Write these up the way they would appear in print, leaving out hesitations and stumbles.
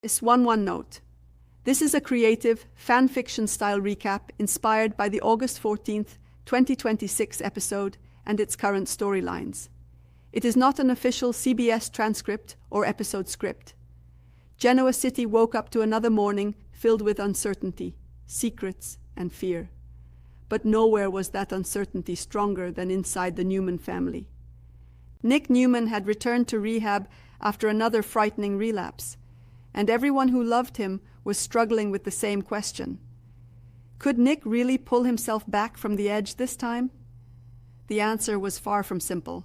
One note. This is a creative, fan fiction-style recap inspired by the August 14th, 2026 episode and its current storylines. It is not an official CBS transcript or episode script. Genoa City woke up to another morning filled with uncertainty, secrets, and fear. But nowhere was that uncertainty stronger than inside the Newman family. Nick Newman had returned to rehab after another frightening relapse, and everyone who loved him was struggling with the same question. Could Nick really pull himself back from the edge this time? The answer was far from simple.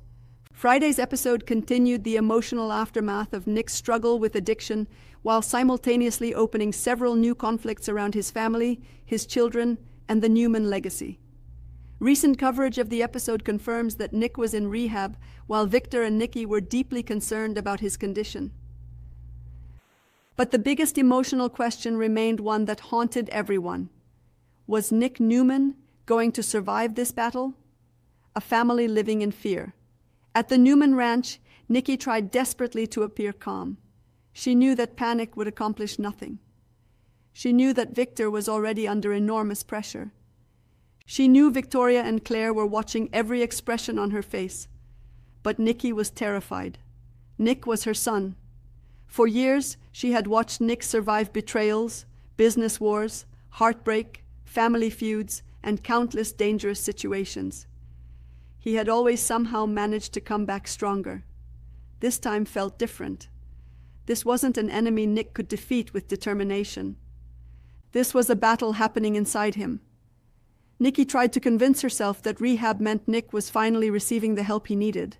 Friday's episode continued the emotional aftermath of Nick's struggle with addiction while simultaneously opening several new conflicts around his family, his children, and the Newman legacy. Recent coverage of the episode confirms that Nick was in rehab while Victor and Nikki were deeply concerned about his condition. But the biggest emotional question remained one that haunted everyone. Was Nick Newman going to survive this battle? A family living in fear. At the Newman ranch, Nikki tried desperately to appear calm. She knew that panic would accomplish nothing. She knew that Victor was already under enormous pressure. She knew Victoria and Claire were watching every expression on her face. But Nikki was terrified. Nick was her son. For years, she had watched Nick survive betrayals, business wars, heartbreak, family feuds, and countless dangerous situations. He had always somehow managed to come back stronger. This time felt different. This wasn't an enemy Nick could defeat with determination. This was a battle happening inside him. Nikki tried to convince herself that rehab meant Nick was finally receiving the help he needed.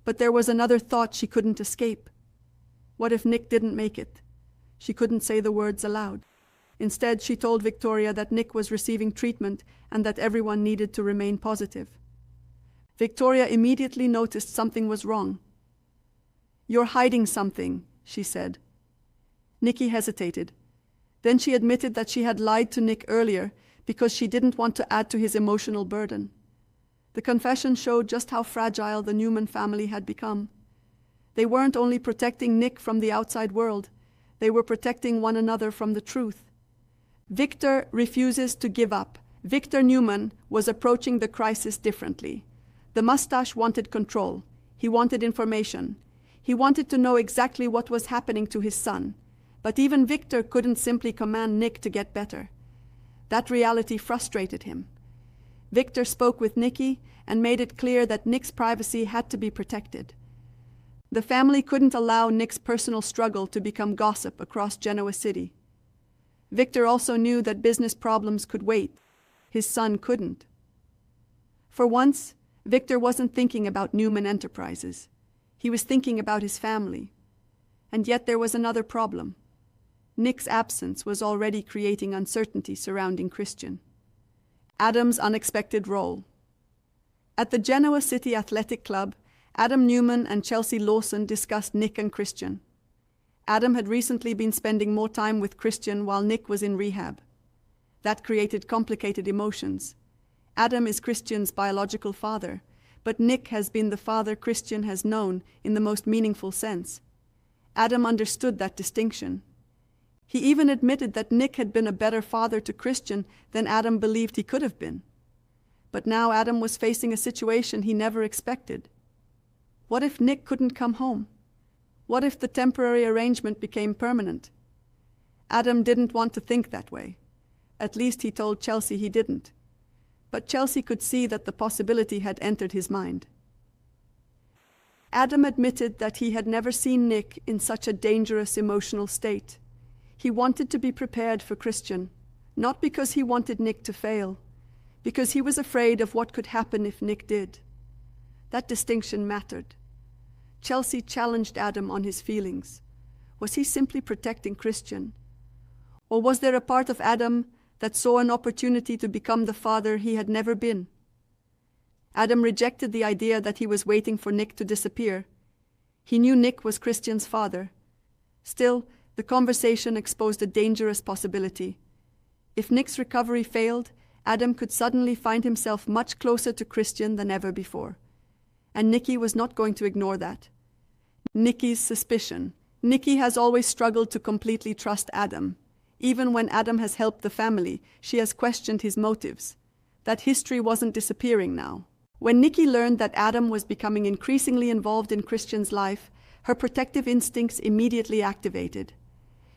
But there was another thought she couldn't escape. What if Nick didn't make it? She couldn't say the words aloud. Instead, she told Victoria that Nick was receiving treatment and that everyone needed to remain positive. Victoria immediately noticed something was wrong. "You're hiding something," she said. Nikki hesitated. Then she admitted that she had lied to Nick earlier because she didn't want to add to his emotional burden. The confession showed just how fragile the Newman family had become. They weren't only protecting Nick from the outside world, they were protecting one another from the truth. Victor refuses to give up. Victor Newman was approaching the crisis differently. The mustache wanted control. He wanted information. He wanted to know exactly what was happening to his son. But even Victor couldn't simply command Nick to get better. That reality frustrated him. Victor spoke with Nikki and made it clear that Nick's privacy had to be protected. The family couldn't allow Nick's personal struggle to become gossip across Genoa City. Victor also knew that business problems could wait. His son couldn't. For once, Victor wasn't thinking about Newman Enterprises. He was thinking about his family. And yet there was another problem. Nick's absence was already creating uncertainty surrounding Christian. Adam's unexpected role. At the Genoa City Athletic Club, Adam Newman and Chelsea Lawson discussed Nick and Christian. Adam had recently been spending more time with Christian while Nick was in rehab. That created complicated emotions. Adam is Christian's biological father, but Nick has been the father Christian has known in the most meaningful sense. Adam understood that distinction. He even admitted that Nick had been a better father to Christian than Adam believed he could have been. But now Adam was facing a situation he never expected. What if Nick couldn't come home? What if the temporary arrangement became permanent? Adam didn't want to think that way. At least he told Chelsea he didn't. But Chelsea could see that the possibility had entered his mind. Adam admitted that he had never seen Nick in such a dangerous emotional state. He wanted to be prepared for Christian, not because he wanted Nick to fail, because he was afraid of what could happen if Nick did. That distinction mattered. Chelsea challenged Adam on his feelings. Was he simply protecting Christian? Or was there a part of Adam that saw an opportunity to become the father he had never been? Adam rejected the idea that he was waiting for Nick to disappear. He knew Nick was Christian's father. Still, the conversation exposed a dangerous possibility. If Nick's recovery failed, Adam could suddenly find himself much closer to Christian than ever before. And Nikki was not going to ignore that. Nikki's suspicion, Nikki has always struggled to completely trust Adam. Even when Adam has helped the family, she has questioned his motives. That history wasn't disappearing now. When Nikki learned that Adam was becoming increasingly involved in Christian's life, her protective instincts immediately activated.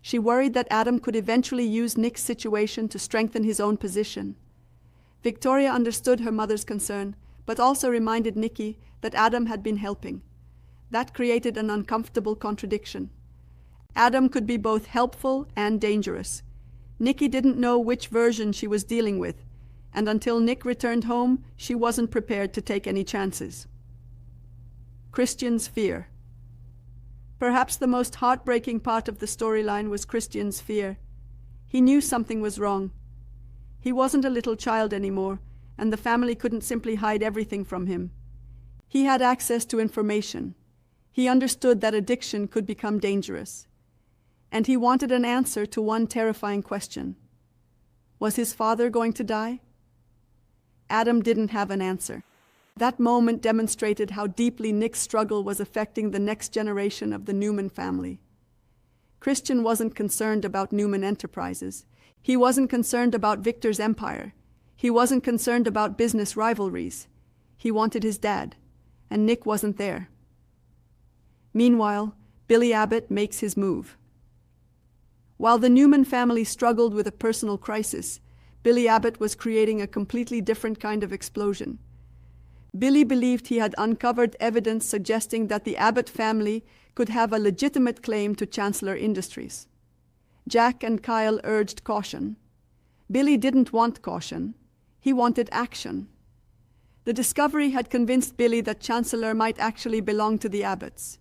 She worried that Adam could eventually use Nick's situation to strengthen his own position. Victoria understood her mother's concern, but also reminded Nikki that Adam had been helping. That created an uncomfortable contradiction. Adam could be both helpful and dangerous. Nikki didn't know which version she was dealing with, and until Nick returned home, she wasn't prepared to take any chances. Christian's fear. Perhaps the most heartbreaking part of the storyline was Christian's fear. He knew something was wrong. He wasn't a little child anymore, and the family couldn't simply hide everything from him. He had access to information. He understood that addiction could become dangerous. And he wanted an answer to one terrifying question. Was his father going to die? Adam didn't have an answer. That moment demonstrated how deeply Nick's struggle was affecting the next generation of the Newman family. Christian wasn't concerned about Newman Enterprises. He wasn't concerned about Victor's empire. He wasn't concerned about business rivalries. He wanted his dad, and Nick wasn't there. Meanwhile, Billy Abbott makes his move. While the Newman family struggled with a personal crisis, Billy Abbott was creating a completely different kind of explosion. Billy believed he had uncovered evidence suggesting that the Abbott family could have a legitimate claim to Chancellor Industries. Jack and Kyle urged caution. Billy didn't want caution. He wanted action. The discovery had convinced Billy that Chancellor might actually belong to the Abbotts.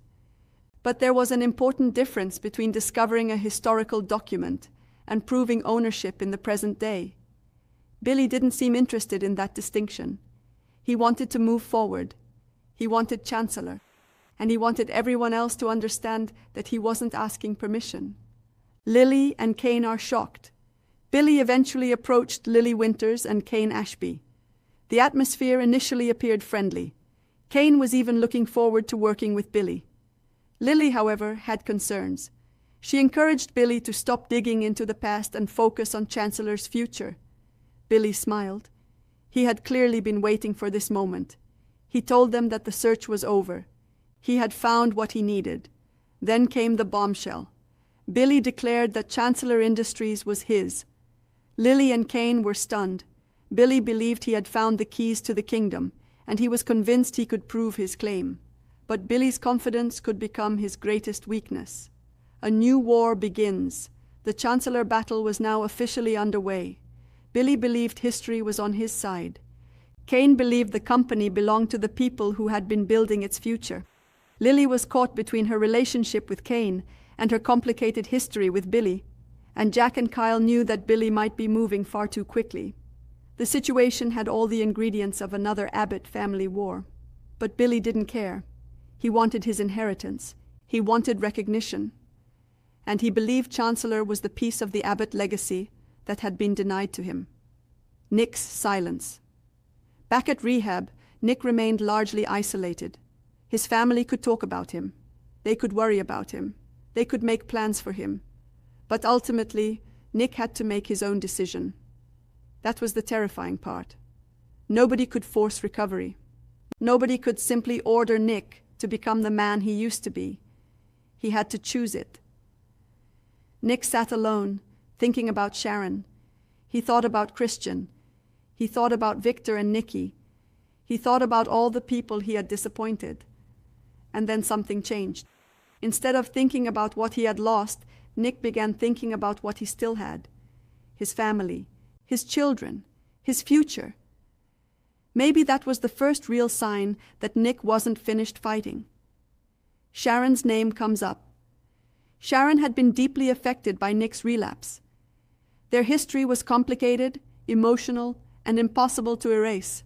But there was an important difference between discovering a historical document and proving ownership in the present day. Billy didn't seem interested in that distinction. He wanted to move forward. He wanted Chancellor. And he wanted everyone else to understand that he wasn't asking permission. Lily and Kane are shocked. Billy eventually approached Lily Winters and Kane Ashby. The atmosphere initially appeared friendly. Kane was even looking forward to working with Billy. Lily, however, had concerns. She encouraged Billy to stop digging into the past and focus on Chancellor's future. Billy smiled. He had clearly been waiting for this moment. He told them that the search was over. He had found what he needed. Then came the bombshell. Billy declared that Chancellor Industries was his. Lily and Kane were stunned. Billy believed he had found the keys to the kingdom, and he was convinced he could prove his claim. But Billy's confidence could become his greatest weakness. A new war begins. The Chancellor battle was now officially underway. Billy believed history was on his side. Kane believed the company belonged to the people who had been building its future. Lily was caught between her relationship with Kane and her complicated history with Billy, and Jack and Kyle knew that Billy might be moving far too quickly. The situation had all the ingredients of another Abbott family war. But Billy didn't care. He wanted his inheritance. He wanted recognition. And he believed Chancellor was the piece of the Abbott legacy that had been denied to him. Nick's silence. Back at rehab, Nick remained largely isolated. His family could talk about him. They could worry about him. They could make plans for him. But ultimately, Nick had to make his own decision. That was the terrifying part. Nobody could force recovery. Nobody could simply order Nick to become the man he used to be. He had to choose it. Nick sat alone, thinking about Sharon. He thought about Christian. He thought about Victor and Nikki. He thought about all the people he had disappointed. And then something changed. Instead of thinking about what he had lost, Nick began thinking about what he still had. His family, his children, his future. Maybe that was the first real sign that Nick wasn't finished fighting. Sharon's name comes up. Sharon had been deeply affected by Nick's relapse. Their history was complicated, emotional, and impossible to erase.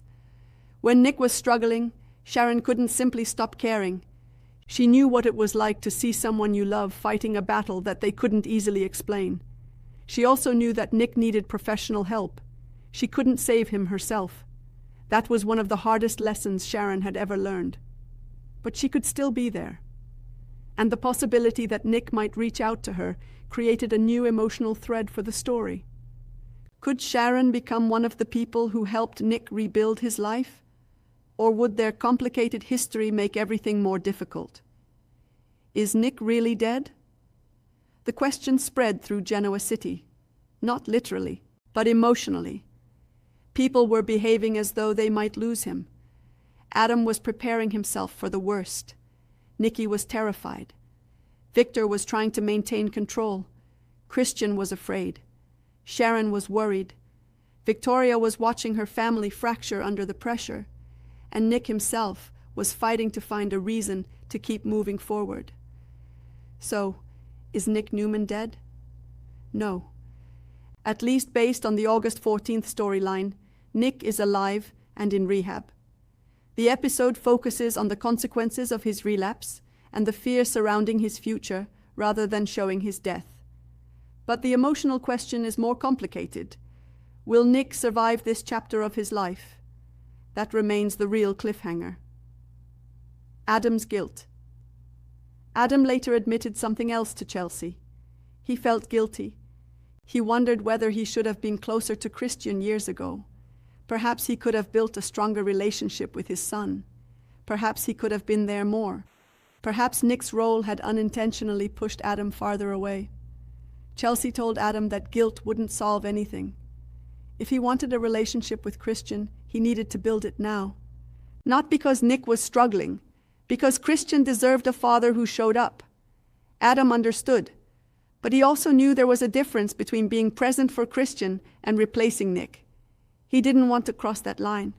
When Nick was struggling, Sharon couldn't simply stop caring. She knew what it was like to see someone you love fighting a battle that they couldn't easily explain. She also knew that Nick needed professional help. She couldn't save him herself. That was one of the hardest lessons Sharon had ever learned. But she could still be there. and the possibility that Nick might reach out to her created a new emotional thread for the story. Could Sharon become one of the people who helped Nick rebuild his life? Or would their complicated history make everything more difficult? Is Nick really dead? The question spread through Genoa City, not literally, but emotionally. People were behaving as though they might lose him. Adam was preparing himself for the worst. Nikki was terrified. Victor was trying to maintain control. Christian was afraid. Sharon was worried. Victoria was watching her family fracture under the pressure. And Nick himself was fighting to find a reason to keep moving forward. So, is Nick Newman dead? No. At least based on the August 14th storyline, Nick is alive and in rehab. The episode focuses on the consequences of his relapse and the fear surrounding his future rather than showing his death. But the emotional question is more complicated. Will Nick survive this chapter of his life? That remains the real cliffhanger. Adam's guilt. Adam later admitted something else to Chelsea. He felt guilty. He wondered whether he should have been closer to Christian years ago. Perhaps he could have built a stronger relationship with his son. Perhaps he could have been there more. Perhaps Nick's role had unintentionally pushed Adam farther away. Chelsea told Adam that guilt wouldn't solve anything. If he wanted a relationship with Christian, he needed to build it now. Not because Nick was struggling, because Christian deserved a father who showed up. Adam understood, but he also knew there was a difference between being present for Christian and replacing Nick. He didn't want to cross that line.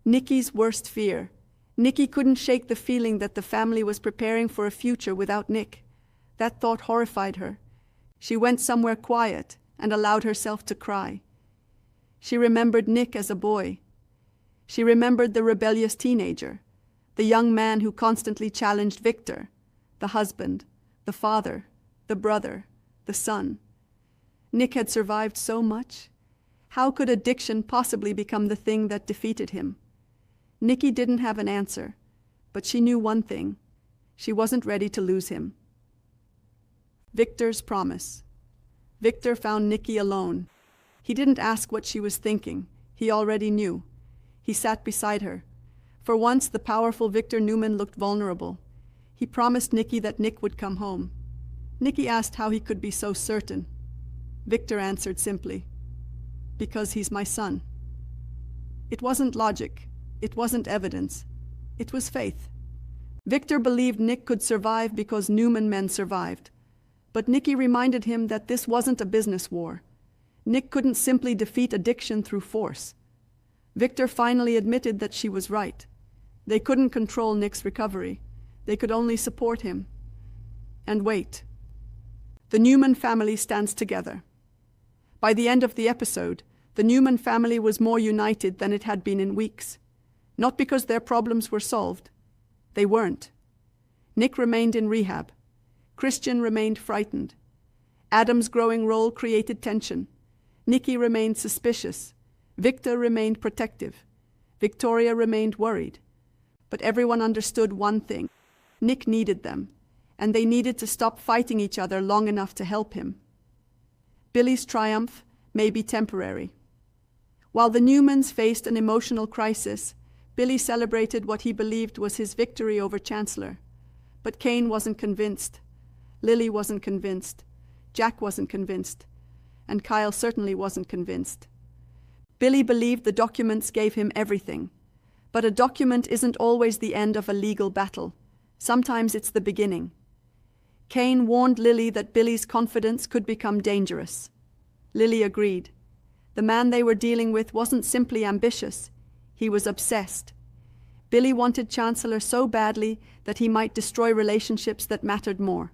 Nikki's worst fear. Nikki couldn't shake the feeling that the family was preparing for a future without Nick. That thought horrified her. She went somewhere quiet and allowed herself to cry. She remembered Nick as a boy. She remembered the rebellious teenager, the young man who constantly challenged Victor, the husband, the father, the brother, the son. Nick had survived so much. How could addiction possibly become the thing that defeated him? Nikki didn't have an answer, but she knew one thing. She wasn't ready to lose him. Victor's promise. Victor found Nikki alone. He didn't ask what she was thinking. He already knew. He sat beside her. For once, the powerful Victor Newman looked vulnerable. He promised Nikki that Nick would come home. Nikki asked how he could be so certain. Victor answered simply, "Because he's my son." It wasn't logic. It wasn't evidence. It was faith. Victor believed Nick could survive because Newman men survived. But Nikki reminded him that this wasn't a business war. Nick couldn't simply defeat addiction through force. Victor finally admitted that she was right. They couldn't control Nick's recovery. They could only support him. And wait. The Newman family stands together. By the end of the episode, the Newman family was more united than it had been in weeks. Not because their problems were solved. They weren't. Nick remained in rehab. Christian remained frightened. Adam's growing role created tension. Nikki remained suspicious. Victor remained protective. Victoria remained worried. But everyone understood one thing. Nick needed them, and they needed to stop fighting each other long enough to help him. Billy's triumph may be temporary. While the Newmans faced an emotional crisis, Billy celebrated what he believed was his victory over Chancellor. But Kane wasn't convinced. Lily wasn't convinced. Jack wasn't convinced. And Kyle certainly wasn't convinced. Billy believed the documents gave him everything. But a document isn't always the end of a legal battle. Sometimes it's the beginning. Kane warned Lily that Billy's confidence could become dangerous. Lily agreed. The man they were dealing with wasn't simply ambitious. He was obsessed. Billy wanted Chancellor so badly that he might destroy relationships that mattered more.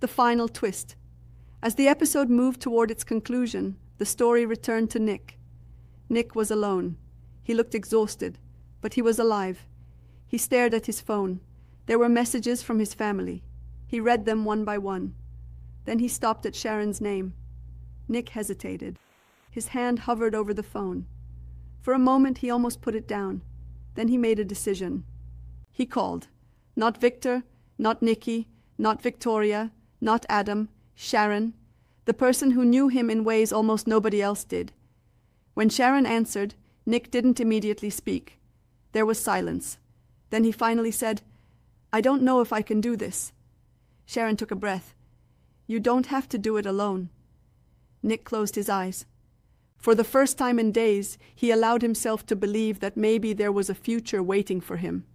The final twist. As the episode moved toward its conclusion, the story returned to Nick. Nick was alone. He looked exhausted, but he was alive. He stared at his phone. There were messages from his family. He read them one by one. Then he stopped at Sharon's name. Nick hesitated. His hand hovered over the phone. For a moment he almost put it down. Then he made a decision. He called. Not Victor, not Nikki, not Victoria, not Adam, Sharon, the person who knew him in ways almost nobody else did. When Sharon answered, Nick didn't immediately speak. There was silence. Then he finally said, "I don't know if I can do this." Sharon took a breath. "You don't have to do it alone." Nick closed his eyes. For the first time in days, he allowed himself to believe that maybe there was a future waiting for him.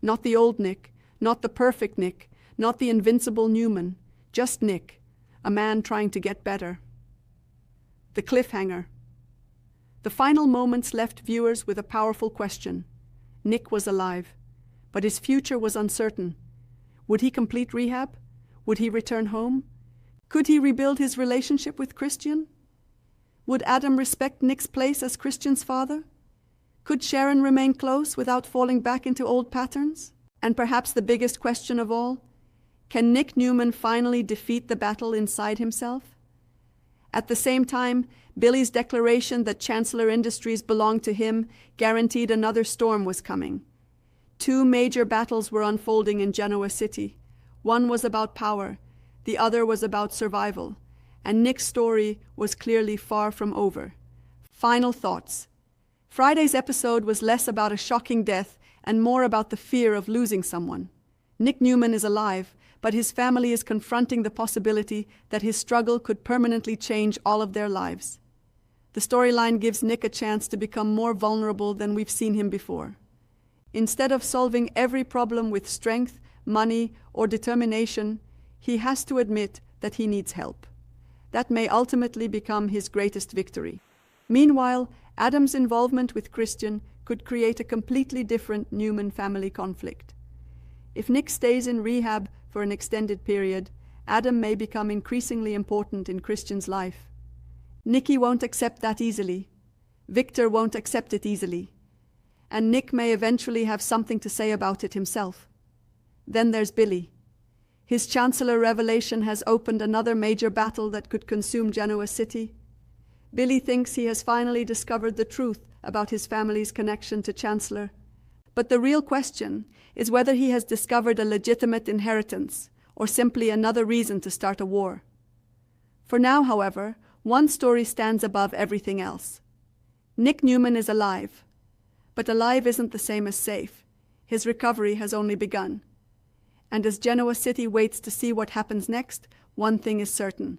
Not the old Nick, not the perfect Nick, not the invincible Newman, just Nick, a man trying to get better. The cliffhanger. The final moments left viewers with a powerful question. Nick was alive, but his future was uncertain. Would he complete rehab? Would he return home? Could he rebuild his relationship with Christian? Would Adam respect Nick's place as Christian's father? Could Sharon remain close without falling back into old patterns? And perhaps the biggest question of all, can Nick Newman finally defeat the battle inside himself? At the same time, Billy's declaration that Chancellor Industries belonged to him guaranteed another storm was coming. Two major battles were unfolding in Genoa City. One was about power, the other was about survival, and Nick's story was clearly far from over. Final thoughts. Friday's episode was less about a shocking death and more about the fear of losing someone. Nick Newman is alive, but his family is confronting the possibility that his struggle could permanently change all of their lives. The storyline gives Nick a chance to become more vulnerable than we've seen him before. Instead of solving every problem with strength, money, or determination, he has to admit that he needs help. That may ultimately become his greatest victory. Meanwhile, Adam's involvement with Christian could create a completely different Newman family conflict. If Nick stays in rehab for an extended period, Adam may become increasingly important in Christian's life. Nicky won't accept that easily. Victor won't accept it easily. And Nick may eventually have something to say about it himself. Then there's Billy. His Chancellor revelation has opened another major battle that could consume Genoa City. Billy thinks he has finally discovered the truth about his family's connection to Chancellor. But the real question is whether he has discovered a legitimate inheritance or simply another reason to start a war. For now, however, one story stands above everything else. Nick Newman is alive, but alive isn't the same as safe. His recovery has only begun. And as Genoa City waits to see what happens next, one thing is certain: